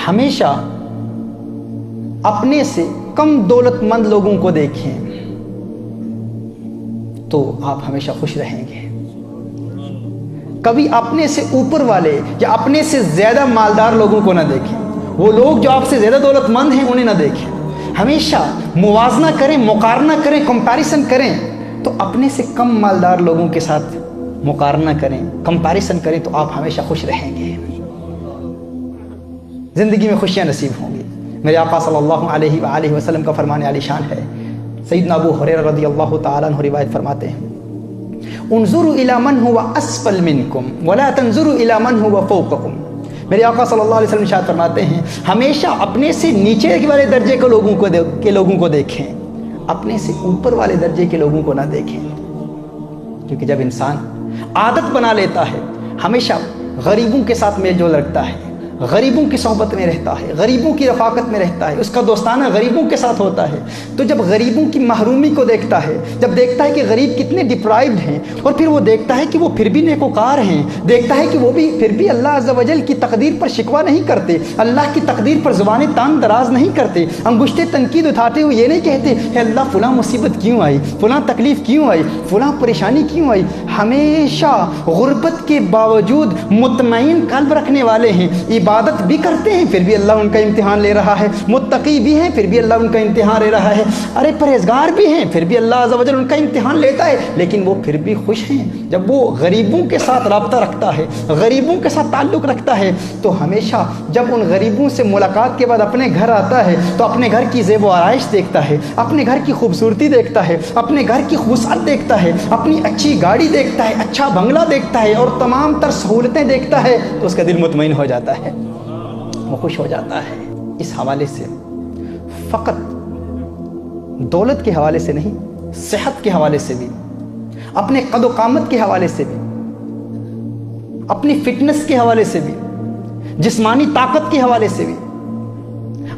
ہمیشہ اپنے سے کم دولت مند لوگوں کو دیکھیں تو آپ ہمیشہ خوش رہیں گے. کبھی اپنے سے اوپر والے یا اپنے سے زیادہ مالدار لوگوں کو نہ دیکھیں. وہ لوگ جو آپ سے زیادہ دولت مند ہیں انہیں نہ دیکھیں. ہمیشہ موازنہ کریں، مقارنہ کریں، کمپیریسن کریں تو اپنے سے کم مالدار لوگوں کے ساتھ مقارنہ کریں، کمپیریسن کریں تو آپ ہمیشہ خوش رہیں گے. زندگی میں خوشیاں نصیب ہوں گی. میرے آقا صلی اللہ علیہ وآلہ وسلم کا فرمان عالی شان ہے. سیدنا ابو ہریرہ رضی اللہ تعالیٰ عنہ روایت فرماتے ہیں: انظروا الی من هو اسفل منکم ولا تنظروا الی من هو فوقکم. میرے آقا صلی اللہ علیہ وسلم ارشاد فرماتے ہیں ہمیشہ اپنے سے نیچے والے درجے کے لوگوں کو دیکھیں، اپنے سے اوپر والے درجے کے لوگوں کو نہ دیکھیں. کیونکہ جب انسان عادت بنا لیتا ہے ہمیشہ غریبوں کے ساتھ میل جول رکھتا ہے، غریبوں کی صحبت میں رہتا ہے، غریبوں کی رفاقت میں رہتا ہے، اس کا دوستانہ غریبوں کے ساتھ ہوتا ہے، تو جب غریبوں کی محرومی کو دیکھتا ہے، جب دیکھتا ہے کہ غریب کتنے ڈپرائیوڈ ہیں، اور پھر وہ دیکھتا ہے کہ وہ پھر بھی نیکوکار ہیں، دیکھتا ہے کہ وہ بھی پھر بھی اللہ عز و جل کی تقدیر پر شکوہ نہیں کرتے، اللہ کی تقدیر پر زبانیں تان دراز نہیں کرتے، انگشت تنقید اٹھاتے ہوئے یہ نہیں کہتے کہ اللہ فلاں مصیبت کیوں آئی، فلاں تکلیف کیوں آئی، فلاں پریشانی کیوں آئی. ہمیشہ غربت کے باوجود مطمئن قلب رکھنے والے ہیں. عبادت بھی کرتے ہیں پھر بھی اللہ ان کا امتحان لے رہا ہے، متقی بھی ہیں پھر بھی اللہ ان کا امتحان لے رہا ہے، ارے پرہیزگار بھی ہیں پھر بھی اللہ عز و جل ان کا امتحان لیتا ہے، لیکن وہ پھر بھی خوش ہیں. جب وہ غریبوں کے ساتھ رابطہ رکھتا ہے، غریبوں کے ساتھ تعلق رکھتا ہے تو ہمیشہ جب ان غریبوں سے ملاقات کے بعد اپنے گھر آتا ہے تو اپنے گھر کی زیب و آرائش دیکھتا ہے، اپنے گھر کی خوبصورتی دیکھتا ہے، اپنے گھر کی وسعت دیکھتا ہے، اپنی اچھی گاڑی دیکھتا ہے، اچھا بنگلہ دیکھتا ہے اور تمام تر سہولتیں دیکھتا ہے تو اس کا دل مطمئن ہو جاتا ہے، وہ خوش ہو جاتا ہے. اس حوالے سے فقط دولت کے حوالے سے نہیں، صحت کے حوالے سے بھی، اپنے قد و قامت کے حوالے سے بھی، اپنی فٹنس کے حوالے سے بھی، جسمانی طاقت کے حوالے سے بھی،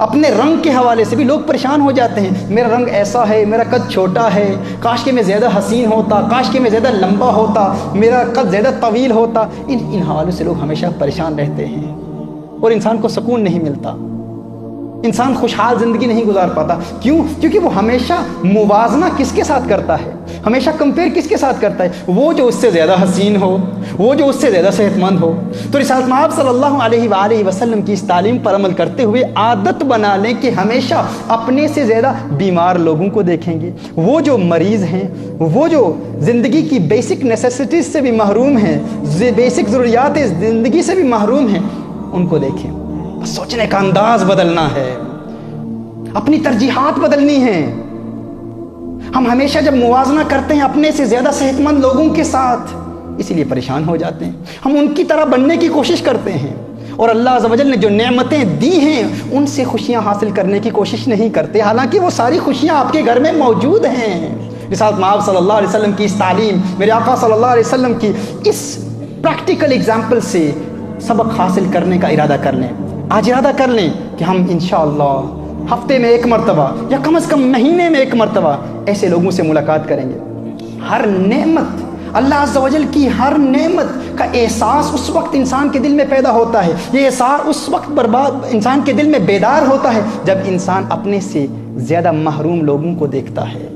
اپنے رنگ کے حوالے سے بھی لوگ پریشان ہو جاتے ہیں. میرا رنگ ایسا ہے، میرا قد چھوٹا ہے، کاش کہ میں زیادہ حسین ہوتا، کاش کہ میں زیادہ لمبا ہوتا، میرا قد زیادہ طویل ہوتا. ان حوالوں سے لوگ ہمیشہ پریشان رہتے ہیں اور انسان کو سکون نہیں ملتا، انسان خوشحال زندگی نہیں گزار پاتا. کیوں؟ کیونکہ وہ ہمیشہ موازنہ کس کے ساتھ کرتا ہے، ہمیشہ کمپیئر کس کے ساتھ کرتا ہے؟ وہ جو اس سے زیادہ حسین ہو، وہ جو اس سے زیادہ صحت مند ہو. تو رسالت مآب صلی اللہ علیہ وآلہ وسلم کی اس تعلیم پر عمل کرتے ہوئے عادت بنا لیں کہ ہمیشہ اپنے سے زیادہ بیمار لوگوں کو دیکھیں گے، وہ جو مریض ہیں، وہ جو زندگی کی بیسک نیسیسٹیز سے بھی محروم ہیں، بیسک ضروریات زندگی سے بھی محروم ہیں، ان کو دیکھیں. بس سوچنے کا انداز بدلنا ہے، اپنی ترجیحات بدلنی ہیں. ہم ہمیشہ جب موازنہ کرتے ہیں اپنے سے زیادہ صحت مند لوگوں کے ساتھ اسی لیے پریشان ہو جاتے ہیں. ہم ان کی طرح بننے کی کوشش کرتے ہیں اور اللہ عز و جل نے جو نعمتیں دی ہیں ان سے خوشیاں حاصل کرنے کی کوشش نہیں کرتے، حالانکہ وہ ساری خوشیاں آپ کے گھر میں موجود ہیں. رسالت مآب صلی اللہ علیہ وسلم کی اس تعلیم، میرے آقا صلی اللہ علیہ وسلم کی اس پریکٹیکل ایگزامپل سے سبق حاصل کرنے کا ارادہ کر لیں. آج ارادہ کر لیں کہ ہم انشاءاللہ ہفتے میں ایک مرتبہ یا کم از کم مہینے میں ایک مرتبہ ایسے لوگوں سے ملاقات کریں گے. ہر نعمت، اللہ عز و جل کی ہر نعمت کا احساس اس وقت انسان کے دل میں پیدا ہوتا ہے، یہ احساس اس وقت انسان کے دل میں بیدار ہوتا ہے جب انسان اپنے سے زیادہ محروم لوگوں کو دیکھتا ہے.